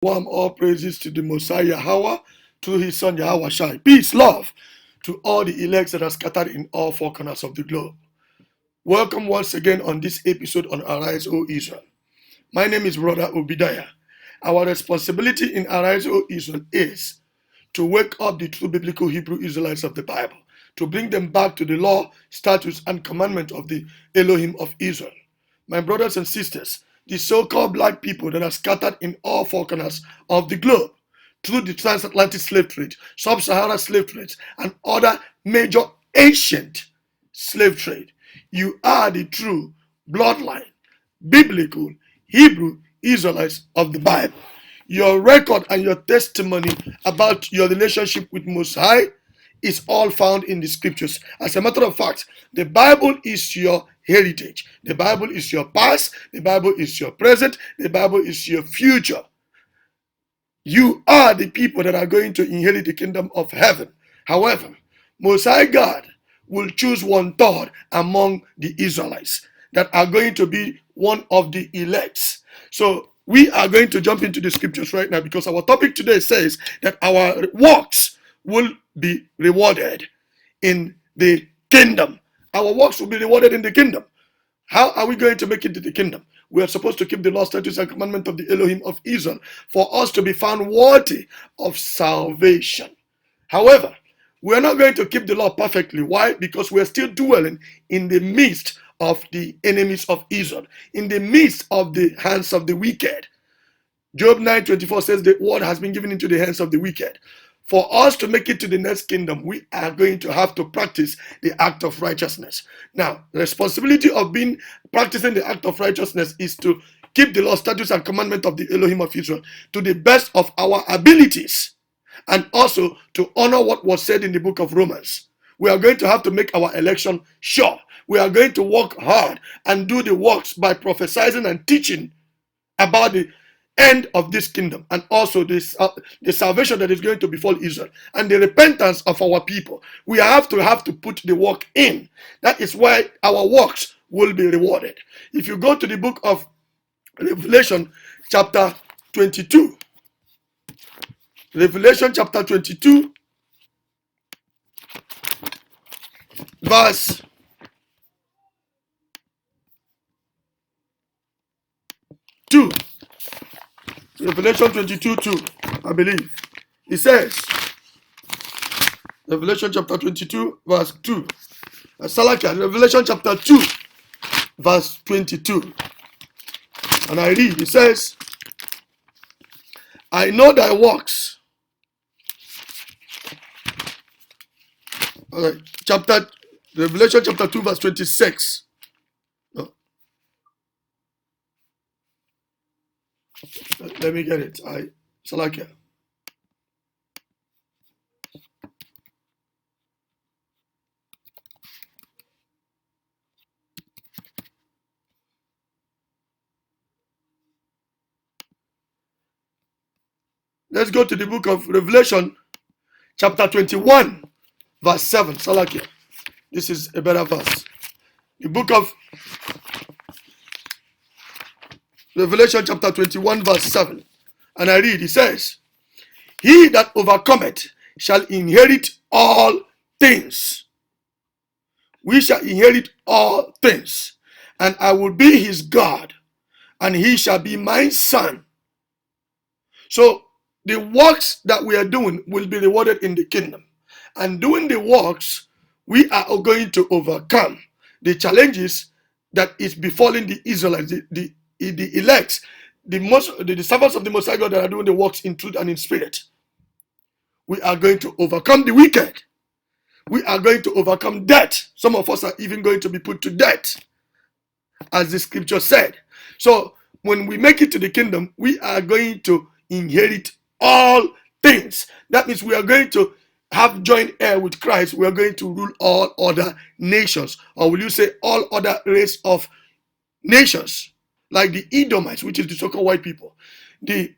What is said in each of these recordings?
Warm all praises to the Messiah Yahweh, to his son Yahweh Shai. Peace, love to all the elects that are scattered in all four corners of the globe. Welcome once again on this episode on Arise, O Israel. My name is Brother Obadiah. Our responsibility in Arise, O Israel is to wake up the true biblical Hebrew Israelites of the Bible, to bring them back to the law, statutes, and commandment of the Elohim of Israel. My brothers and sisters, the so-called black people that are scattered in all four corners of the globe through the transatlantic slave trade, sub-Saharan slave trade, and other major ancient slave trade. You are the true bloodline, biblical Hebrew Israelites of the Bible. Your record and your testimony about your relationship with Most High is all found in the scriptures. As a matter of fact, the Bible is your heritage. The Bible is your past. The Bible is your present. The Bible is your future. You are the people that are going to inherit the kingdom of heaven. However, Most High God will choose 1/3 among the Israelites that are going to be one of the elects. So we are going to jump into the scriptures right now because our topic today says that our works will be rewarded in the kingdom. Our works will be rewarded in the kingdom. How are we going to make it to the kingdom? We are supposed to keep the law, statutes, and commandment of the Elohim of Israel for us to be found worthy of salvation. However, we are not going to keep the law perfectly. Why? Because we are still dwelling in the midst of the enemies of Israel, in the midst of the hands of the wicked. Job 9:24 says the word has been given into the hands of the wicked. For us to make it to the next kingdom, we are going to have to practice the act of righteousness. Now, the responsibility of practicing the act of righteousness is to keep the law, statutes, and commandment of the Elohim of Israel to the best of our abilities, and also to honor what was said in the book of Romans. We are going to have to make our election sure. We are going to work hard and do the works by prophesying and teaching about the end of this kingdom, and also the salvation that is going to befall Israel and the repentance of our people. We have to put the work in. That is why our works will be rewarded. If you go to the book of Revelation chapter 22, Revelation chapter 22 verse 2. Revelation 22:2, I believe. It says, Revelation chapter 22, verse 2. Revelation chapter 2, verse 22. And I read, it says, I know thy works. All right, Revelation chapter 2, verse 26. No. Let me get it. Salakia. Let's go to the book of Revelation, chapter 21, verse 7. Salakia. This is a better verse. The book of Revelation, chapter 21, verse 7. And I read, it says, He that overcometh shall inherit all things. We shall inherit all things. And I will be his God, and he shall be my son. So the works that we are doing will be rewarded in the kingdom. And doing the works, we are going to overcome the challenges that is befalling the Israelites, the elect, the servants of the Most High God that are doing the works in truth and in spirit. We are going to overcome the wicked. We are going to overcome death. Some of us are even going to be put to death, as the scripture said. So when we make it to the kingdom, we are going to inherit all things. That means we are going to have joint heir with Christ. We are going to rule all other nations. Or will you say all other race of nations? Like the Edomites, which is the so-called white people. The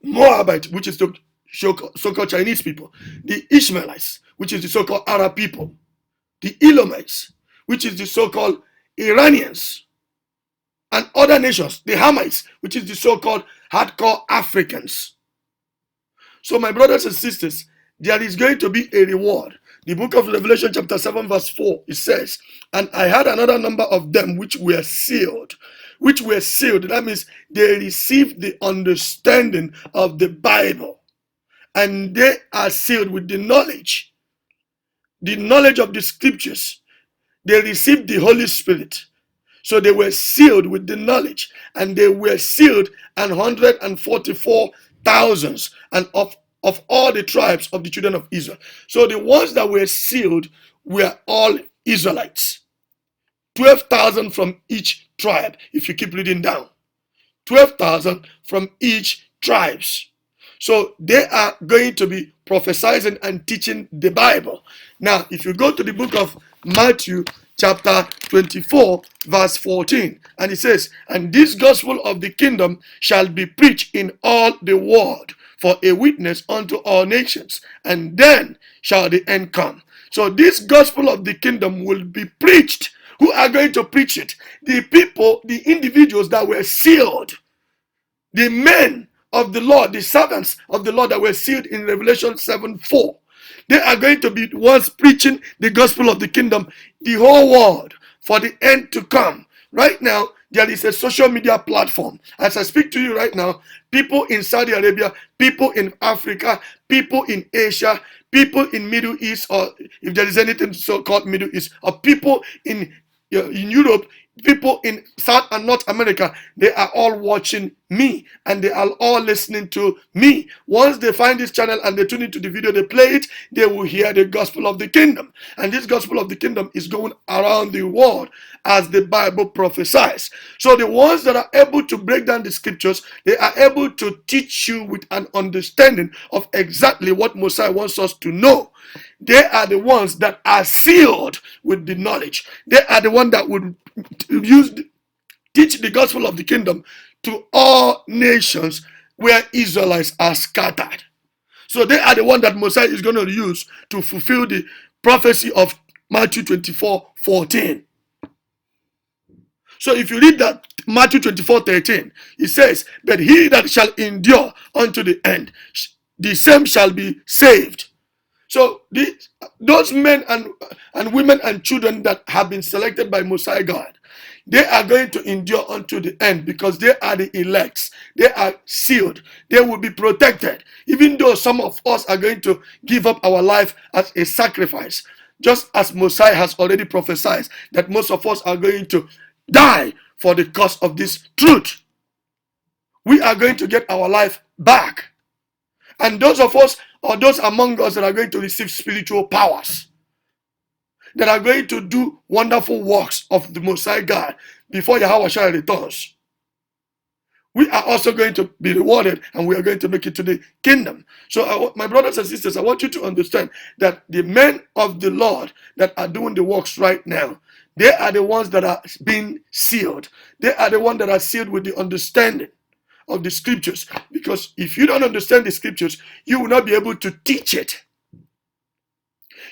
Moabites, which is the so-called Chinese people. The Ishmaelites, which is the so-called Arab people. The Elamites, which is the so-called Iranians. And other nations, the Hamites, which is the so-called hardcore Africans. So my brothers and sisters, there is going to be a reward. The book of Revelation chapter 7 verse 4, it says, and I had another number of them which were sealed. Which were sealed. That means they received the understanding of the Bible. And they are sealed with the knowledge of the scriptures. They received the Holy Spirit. So they were sealed with the knowledge, and they were sealed 144,000 and of all the tribes of the children of Israel. So the ones that were sealed were all Israelites. 12,000 from each tribe, if you keep reading down. 12,000 from each tribes. So they are going to be prophesying and teaching the Bible. Now, if you go to the book of Matthew chapter 24 verse 14, and it says, and this gospel of the kingdom shall be preached in all the world for a witness unto all nations, and then shall the end come. So this gospel of the kingdom will be preached. Who are going to preach it? The people, the individuals that were sealed, the men of the Lord, the servants of the Lord that were sealed in Revelation 7:4. They are going to be the ones preaching the gospel of the kingdom, the whole world, for the end to come. Right now, there is a social media platform. As I speak to you right now, people in Saudi Arabia, people in Africa, people in Asia, people in Middle East, or if there is anything so-called Middle East, or people in Europe, people in South and North America, they are all watching me and they are all listening to me. Once they find this channel and they tune into the video, they play it, they will hear the gospel of the kingdom. And this gospel of the kingdom is going around the world as the Bible prophesies. So the ones that are able to break down the scriptures, they are able to teach you with an understanding of exactly what Messiah wants us to know. They are the ones that are sealed with the knowledge. They are the ones that would teach the gospel of the kingdom to all nations where Israelites are scattered. So they are the one that Messiah is going to use to fulfill the prophecy of Matthew 24:14. So if you read that Matthew 24:13, it says, but he that shall endure unto the end, the same shall be saved. So those men and women and children that have been selected by Messiah God, they are going to endure unto the end because they are the elect. They are sealed. They will be protected. Even though some of us are going to give up our life as a sacrifice, just as Messiah has already prophesied that most of us are going to die for the cause of this truth. We are going to get our life back. And those of us, or those among us that are going to receive spiritual powers, that are going to do wonderful works of the Messiah God before Yahweh returns, we are also going to be rewarded and we are going to make it to the kingdom. So my brothers and sisters, I want you to understand that the men of the Lord that are doing the works right now, they are the ones that are being sealed. They are the ones that are sealed with the understanding of the scriptures, because if you don't understand the scriptures, you will not be able to teach it.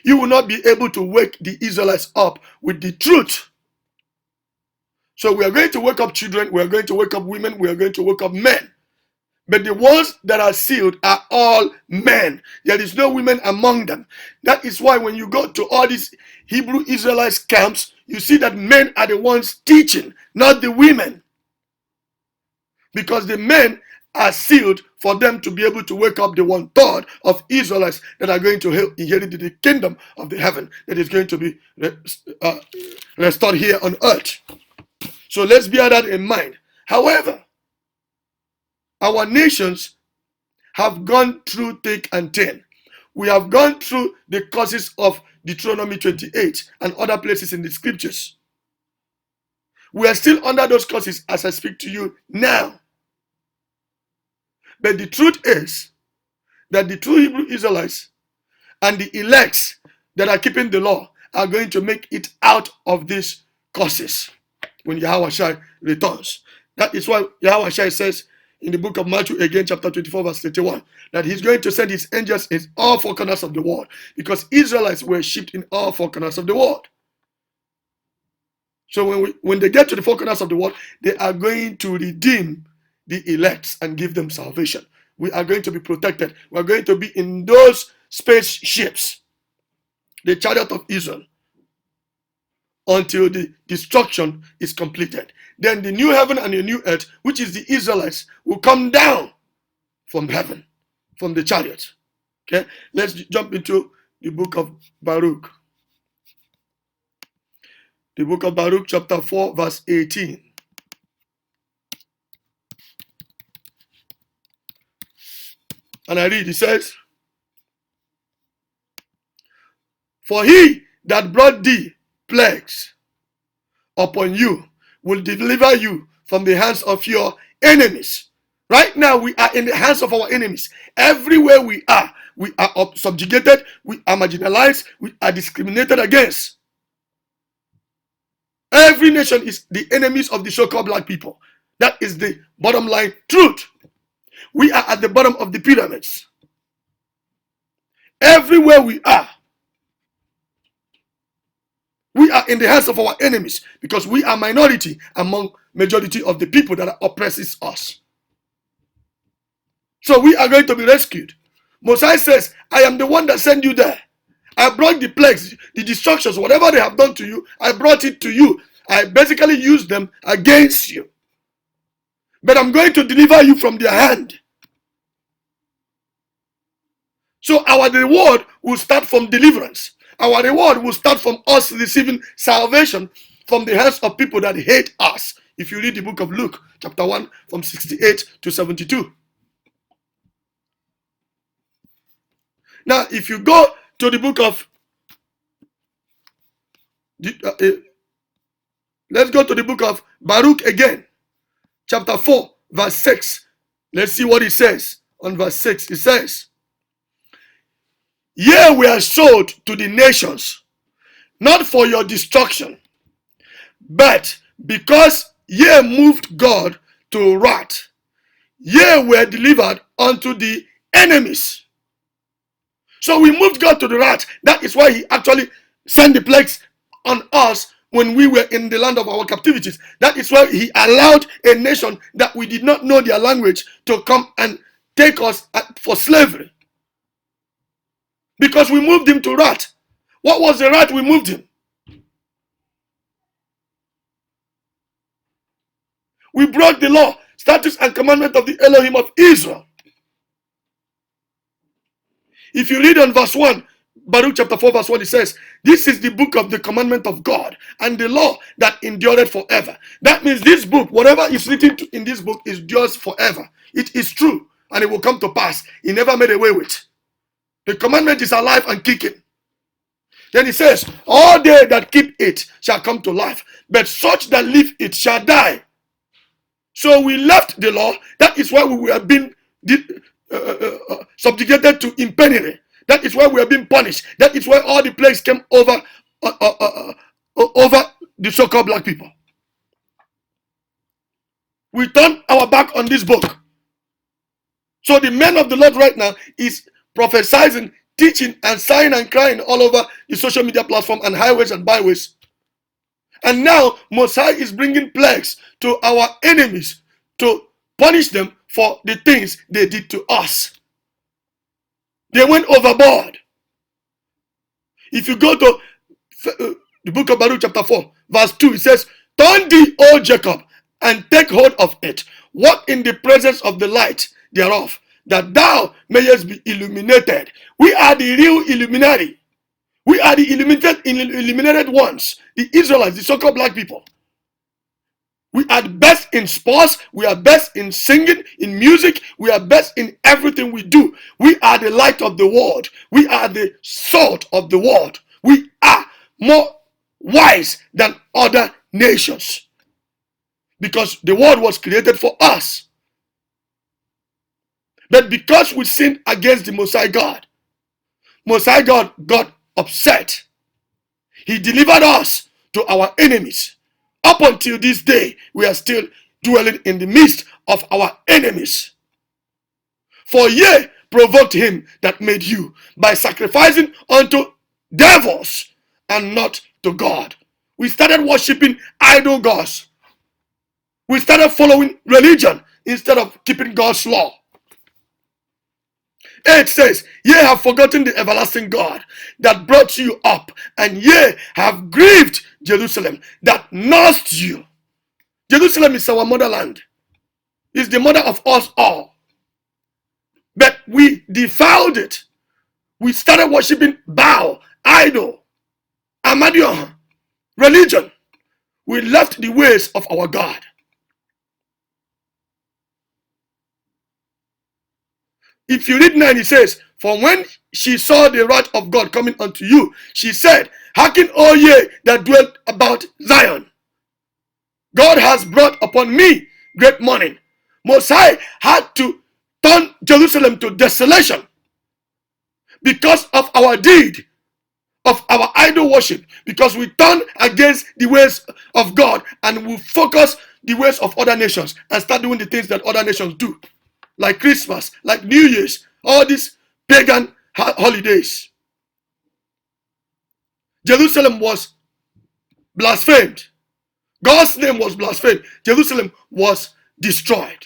You will not be able to wake the Israelites up with the truth. So we are going to wake up children, we are going to wake up women, we are going to wake up men. But the ones that are sealed are all men. There is no women among them. That is why when you go to all these Hebrew Israelites camps, you see that men are the ones teaching, not the women. Because the men are sealed for them to be able to wake up the 1/3 of Israelites that are going to inherit the kingdom of the heaven that is going to be restored here on earth. So let's bear that in mind. However, our nations have gone through thick and thin. We have gone through the courses of Deuteronomy 28 and other places in the scriptures. We are still under those courses as I speak to you now. But the truth is that the true Hebrew Israelites and the elects that are keeping the law are going to make it out of these courses when Yahweh returns. That is why Yahweh says in the book of Matthew again, chapter 24, verse 31, that he's going to send his angels in all four corners of the world, because Israelites were shipped in all four corners of the world. So when they get to the four corners of the world, they are going to redeem the elect and give them salvation. We are going to be protected. We are going to be in those spaceships, the chariot of Israel, until the destruction is completed. Then the new heaven and the new earth, which is the Israelites, will come down from heaven, from the chariot. Okay, let's jump into the book of Baruch. The book of Baruch, chapter 4, verse 18. And I read, it says, "For he that brought thee plagues upon you will deliver you from the hands of your enemies." Right now, we are in the hands of our enemies. Everywhere we are subjugated, we are marginalized, we are discriminated against. Every nation is the enemies of the so-called black people. That is the bottom line truth. We are at the bottom of the pyramids. Everywhere we are in the hands of our enemies because we are minority among majority of the people that oppresses us. So we are going to be rescued. Moses says, "I am the one that sent you there. I brought the plagues, the destructions, whatever they have done to you, I brought it to you. I basically used them against you. But I'm going to deliver you from their hand." So our reward will start from deliverance. Our reward will start from us receiving salvation from the hands of people that hate us. If you read the book of Luke, chapter 1, from 68 to 72. Now, if you go to the book of, let's go to the book of Baruch again, chapter 4, verse 6. Let's see what it says on verse 6. It says, "Ye were sold to the nations, not for your destruction, but because ye moved God to wrath, ye were delivered unto the enemies." So we moved God to the wrath. That is why he actually sent the plagues on us when we were in the land of our captivities. That is why he allowed a nation that we did not know their language to come and take us for slavery. Because we moved him to wrath. What was the wrath we moved him? We broke the law, statutes, and commandment of the Elohim of Israel. If you read on verse 1, Baruch chapter 4 verse 1, it says, "This is the book of the commandment of God and the law that endureth forever." That means this book, whatever is written in this book, is yours forever. It is true and it will come to pass. He never made away with. The commandment is alive and kicking. Then he says, "All they that keep it shall come to life, but such that leave it shall die." So we left the law. That is why we were being subjugated to impenetrate. That is why we are being punished. That is why all the plagues came over the so-called black people. We turned our back on this book. So the men of the Lord right now is prophesying, teaching, and sighing and crying all over the social media platform and highways and byways. And now Mosiah is bringing plagues to our enemies to punish them for the things they did to us. They went overboard. If you go to the book of Baruch chapter 4 verse 2, it says, "Turn thee, O Jacob, and take hold of it. Walk in the presence of the light thereof, that thou mayest be illuminated." We are the real Illuminati. We are the illuminated ones. The Israelites, the so-called black people. We are best in sports. We are best in singing, in music. We are best in everything we do. We are the light of the world. We are the salt of the world. We are more wise than other nations. Because the world was created for us. But because we sinned against the Most High God got upset. He delivered us to our enemies. Up until this day, we are still dwelling in the midst of our enemies. "For ye provoked him that made you by sacrificing unto devils and not to God." We started worshiping idol gods. We started following religion instead of keeping God's law. 8 says, ye have forgotten the everlasting God that brought you up, and ye have grieved Jerusalem that nursed you. Jerusalem is our motherland. It's the mother of us all. But we defiled it. We started worshiping Baal, idol, Amadion, religion. We left the ways of our God. If you read 9, it says, for when she saw the wrath of God coming unto you, she said, hearken, O ye that dwell about Zion. God has brought upon me great mourning. Most High had to turn Jerusalem to desolation because of our deed, of our idol worship, because we turn against the ways of God and we focus the ways of other nations and start doing the things that other nations do, like Christmas, like New Year's, all these pagan holidays. Jerusalem was blasphemed. God's name was blasphemed. Jerusalem was destroyed.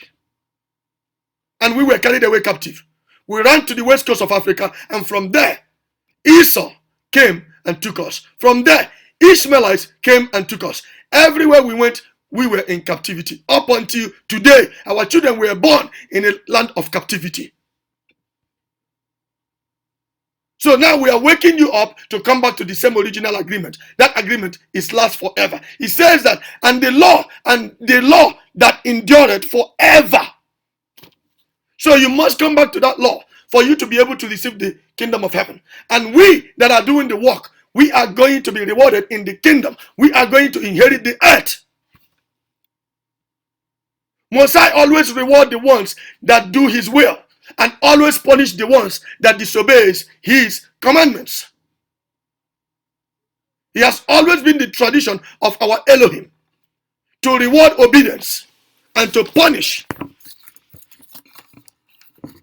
And we were carried away captive. We ran to the west coast of Africa, and from there, Esau came and took us. From there, Ishmaelites came and took us. Everywhere we went, we were in captivity. Up until today, our children were born in a land of captivity. So now we are waking you up to come back to the same original agreement. That agreement is last forever. It says that, and the law that endureth forever. So you must come back to that law for you to be able to receive the kingdom of heaven. And we that are doing the work, we are going to be rewarded in the kingdom. We are going to inherit the earth. Most High always reward the ones that do his will, and always punish the ones that disobeys his commandments. It has always been the tradition of our Elohim to reward obedience and to punish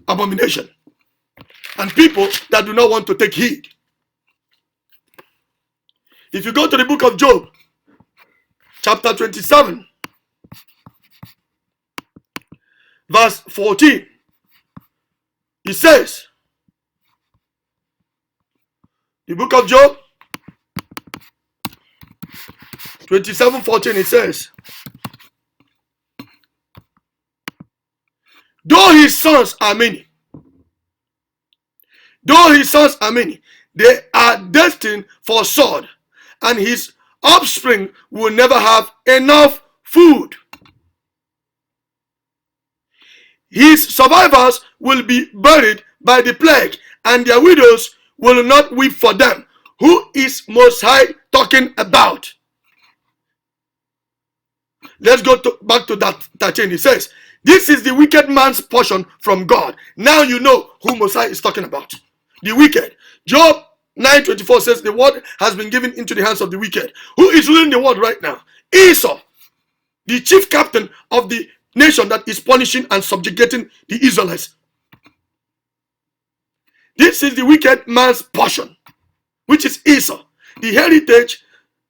abomination and people that do not want to take heed. If you go to the book of Job, chapter 27, verse 14, it says, the book of Job 27:14, it says, though his sons are many, they are destined for sword, and his offspring will never have enough food. His survivors will be buried by the plague, and their widows will not weep for them. Who is Most High talking about? Let's go back to that 13. It says, this is the wicked man's portion from God. Now you know who Most High is talking about. The wicked. Job 9:24 says, the word has been given into the hands of the wicked. Who is ruling the world right now? Esau, the chief captain of the nation that is punishing and subjugating the Israelites. This is the wicked man's portion, which is Esau, the heritage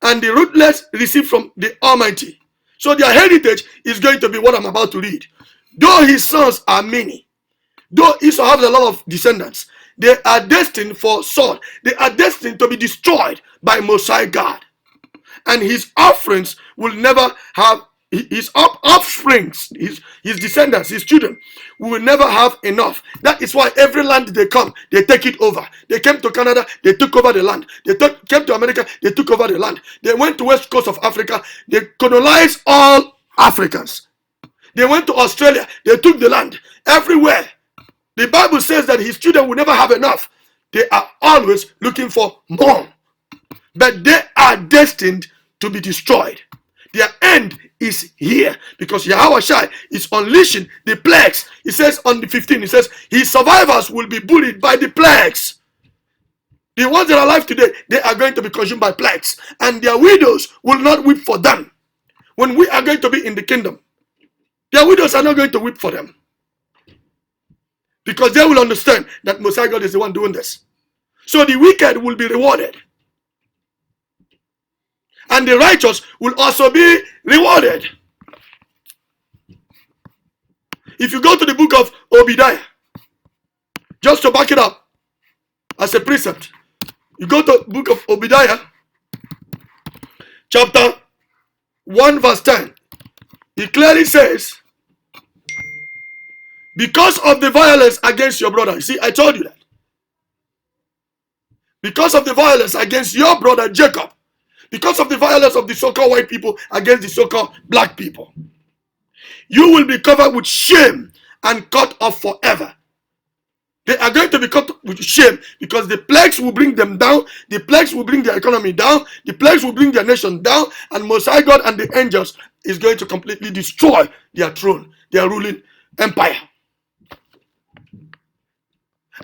and the ruthless received from the Almighty. So their heritage is going to be what I'm about to read. Though his sons are many, though Esau has a lot of descendants, they are destined for sword. They are destined to be destroyed by Most High God. And his offerings will never have, his offsprings, his descendants, his children, will never have enough. That is why every land they come, they take it over. They came to Canada, they took over the land. They came to America, they took over the land. They went to west coast of Africa, they colonized all Africans. They went to Australia, they took the land. Everywhere. The Bible says that his children will never have enough. They are always looking for more. But they are destined to be destroyed. Their end is here because Yahweh Shai is unleashing the plagues. It says on the 15, it says, his survivors will be bullied by the plagues. The ones that are alive today, they are going to be consumed by plagues. And their widows will not weep for them. When we are going to be in the kingdom, their widows are not going to weep for them. Because they will understand that Messiah God is the one doing this. So the wicked will be rewarded. And the righteous will also be rewarded. If you go to the book of Obadiah, just to back it up as a precept, you go to the book of Obadiah, chapter 1 verse 10. It clearly says, because of the violence against your brother. You see, I told you that. Because of the violence against your brother Jacob, because of the violence of the so-called white people against the so-called black people, you will be covered with shame and cut off forever. They are going to be cut with shame because the plagues will bring them down, the plagues will bring their economy down, the plagues will bring their nation down, and Most High God and the angels is going to completely destroy their throne, their ruling empire.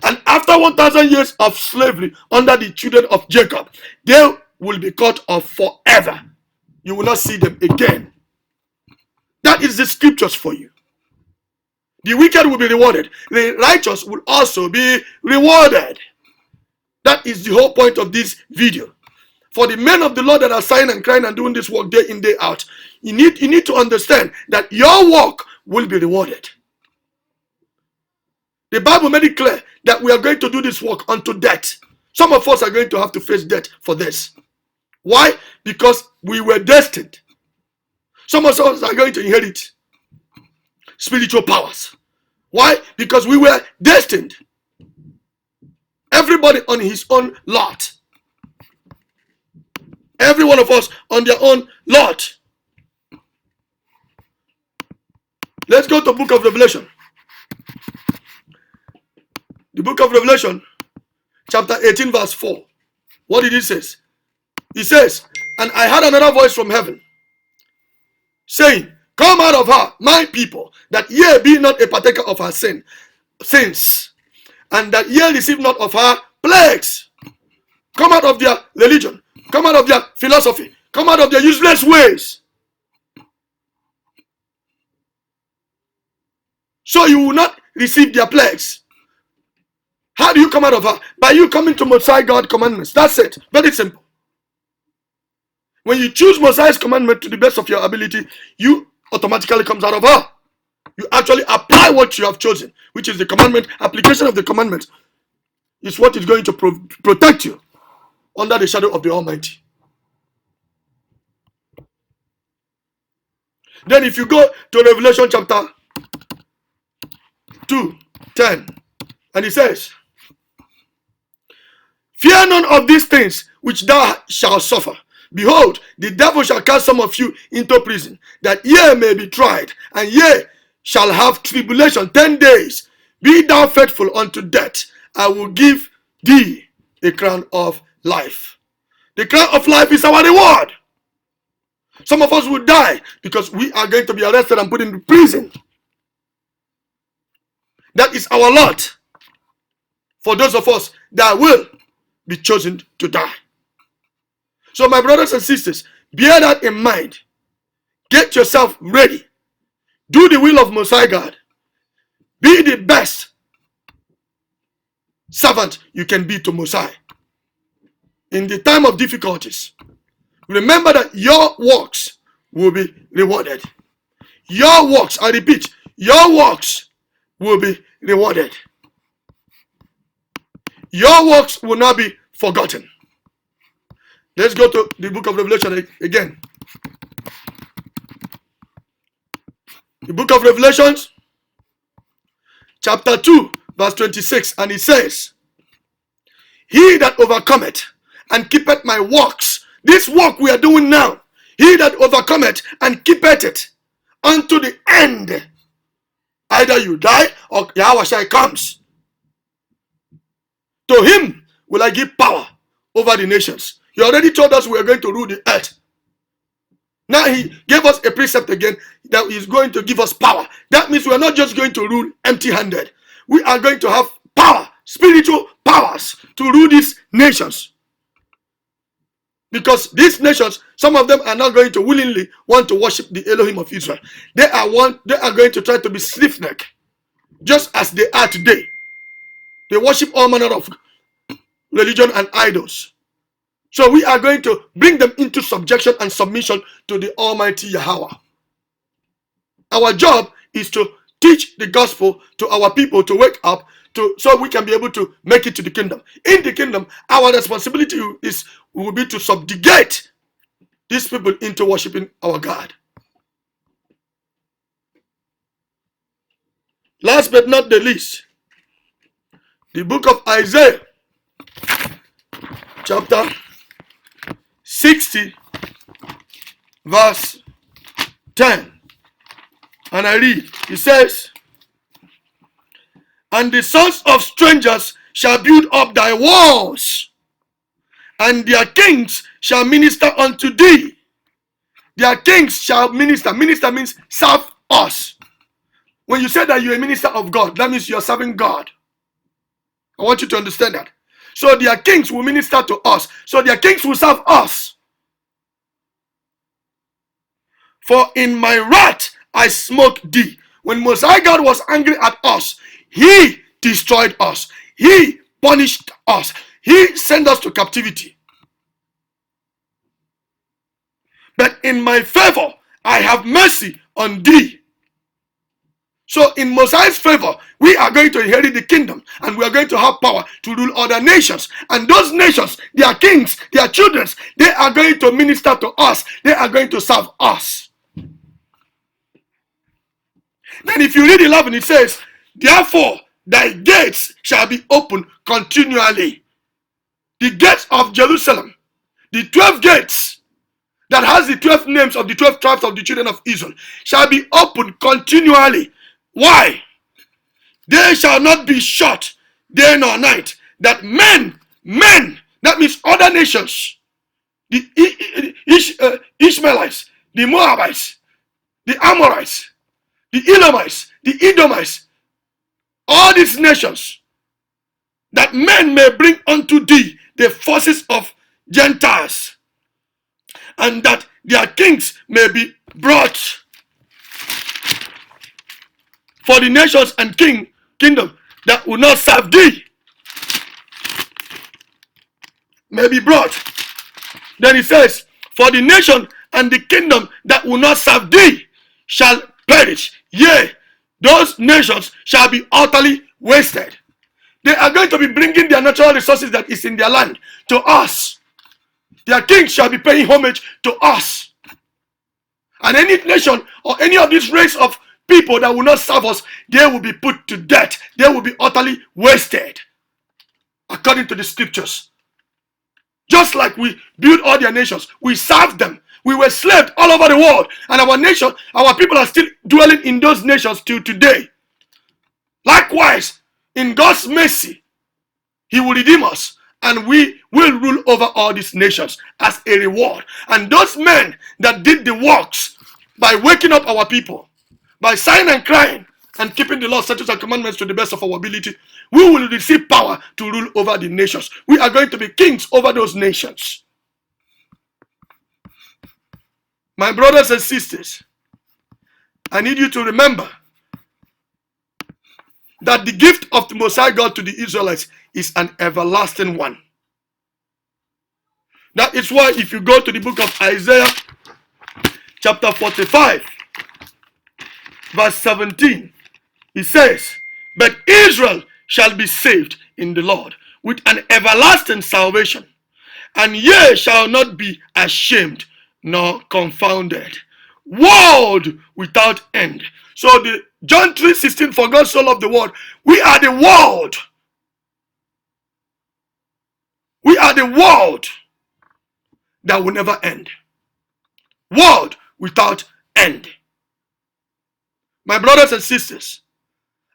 And after 1,000 years of slavery under the children of Jacob, they will be cut off forever. You will not see them again. That is the scriptures for you. The wicked will be rewarded. The righteous will also be rewarded. That is the whole point of this video. For the men of the Lord that are sighing and crying and doing this work day in, day out, you need to understand that your work will be rewarded. The Bible made it clear that we are going to do this work unto death. Some of us are going to have to face death for this. Why? Because we were destined. Some of us are going to inherit spiritual powers. Why? Because we were destined. Everybody on his own lot. Every one of us on their own lot. Let's go to the book of Revelation. The book of Revelation, chapter 18, verse 4. What did it say? It says, and I heard another voice from heaven, saying, come out of her, my people, that ye be not a partaker of her sins, and that ye receive not of her plagues. Come out of their religion, come out of their philosophy, come out of their useless ways. So you will not receive their plagues. How do you come out of her? By you coming to Most High God commandments. That's it. Very simple. When you choose Most High's commandment to the best of your ability, you automatically comes out of her. You actually apply what you have chosen, which is the commandment. Application of the commandment is what is going to protect you under the shadow of the Almighty. Then if you go to Revelation chapter 2:10, and it says, fear none of these things which thou shalt suffer. Behold, the devil shall cast some of you into prison, that ye may be tried, and ye shall have tribulation 10 days. Be thou faithful unto death. I will give thee a crown of life. The crown of life is our reward. Some of us will die because we are going to be arrested and put in prison. That is our lot. For those of us that will be chosen to die. So my brothers and sisters, bear that in mind. Get yourself ready. Do the will of Most High God. Be the best servant you can be to Most High. In the time of difficulties, remember that your works will be rewarded. Your works, I repeat, your works will be rewarded. Your works will not be forgotten. Let's go to the book of Revelation again. The book of Revelation, chapter 2, verse 26, and it says, he that overcometh and keepeth my works, this work we are doing now, he that overcometh and keepeth it unto the end, either you die or Yahweh comes. To him will I give power over the nations. He already told us we are going to rule the earth. Now he gave us a precept again that he's going to give us power. That means we are not just going to rule empty-handed. We are going to have power, spiritual powers to rule these nations. Because these nations, some of them are not going to willingly want to worship the Elohim of Israel. They are going to try to be stiff-necked, just as they are today. They worship all manner of religion and idols. So we are going to bring them into subjection and submission to the Almighty Yahweh. Our job is to teach the gospel to our people to wake up, so we can be able to make it to the kingdom. In the kingdom, our responsibility will be to subjugate these people into worshiping our God. Last but not the least, the book of Isaiah, chapter 60, verse 10. And I read, it says, "And the sons of strangers shall build up thy walls, and their kings shall minister unto thee." Their kings shall minister. Minister means serve us. When you say that you're a minister of God, that means you're serving God. I want you to understand that. So their kings will minister to us. So their kings will serve us. "For in my wrath I smote thee." When Messiah God was angry at us, he destroyed us. He punished us. He sent us to captivity. "But in my favor I have mercy on thee." So in Messiah's favor, we are going to inherit the kingdom, and we are going to have power to rule other nations. And those nations, their kings, their children, they are going to minister to us. They are going to serve us. Then if you read 11, it says, "Therefore thy gates shall be open continually." The gates of Jerusalem, the 12 gates that has the 12 names of the 12 tribes of the children of Israel, shall be open continually. Why? "They shall not be shut day nor night, that men, that means other nations, the Ishmaelites, the Moabites, the Amorites, the Elamites, the Edomites, all these nations, that men may bring unto thee the forces of Gentiles, and that their kings may be brought." For the nations and kingdom that will not serve thee may be brought. Then it says, "For the nation and the kingdom that will not serve thee shall perish. Yea, those nations shall be utterly wasted." They are going to be bringing their natural resources that is in their land to us. Their kings shall be paying homage to us. And any nation or any of this race of people that will not serve us, they will be put to death. They will be utterly wasted, according to the scriptures. Just like we built all their nations, we served them. We were slaves all over the world, and our nation, our people are still dwelling in those nations till today. Likewise, in God's mercy, he will redeem us, and we will rule over all these nations as a reward. And those men that did the works by waking up our people, by sighing and crying and keeping the law, statutes, and commandments to the best of our ability, we will receive power to rule over the nations. We are going to be kings over those nations. My brothers and sisters, I need you to remember that the gift of the Messiah God to the Israelites is an everlasting one. That is why if you go to the book of Isaiah, chapter 45, verse 17, he says, "But Israel shall be saved in the Lord with an everlasting salvation, and ye shall not be ashamed nor confounded." World without end. So the John 3:16, "For God so loved the world." We are the world. We are the world that will never end. World without end. My brothers and sisters,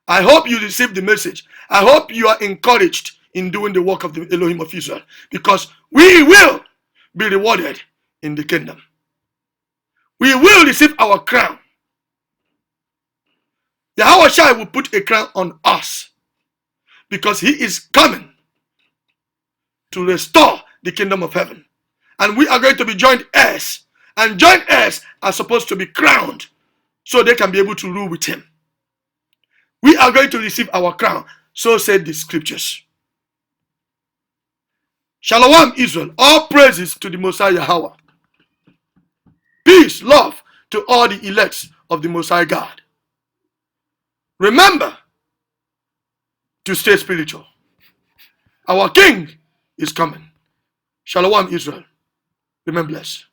I hope you received the message. I hope you are encouraged in doing the work of the Elohim of Israel, because we will be rewarded in the kingdom. We will receive our crown. Yahweh Shai will put a crown on us, because he is coming to restore the kingdom of heaven. And we are going to be joint heirs. And joint heirs are supposed to be crowned so they can be able to rule with him. We are going to receive our crown. So said the scriptures. Shalom, Israel. All praises to the Messiah Yahweh. Peace, love to all the elects of the Messiah God. Remember to stay spiritual. Our King is coming. Shalom, Israel. Remain blessed.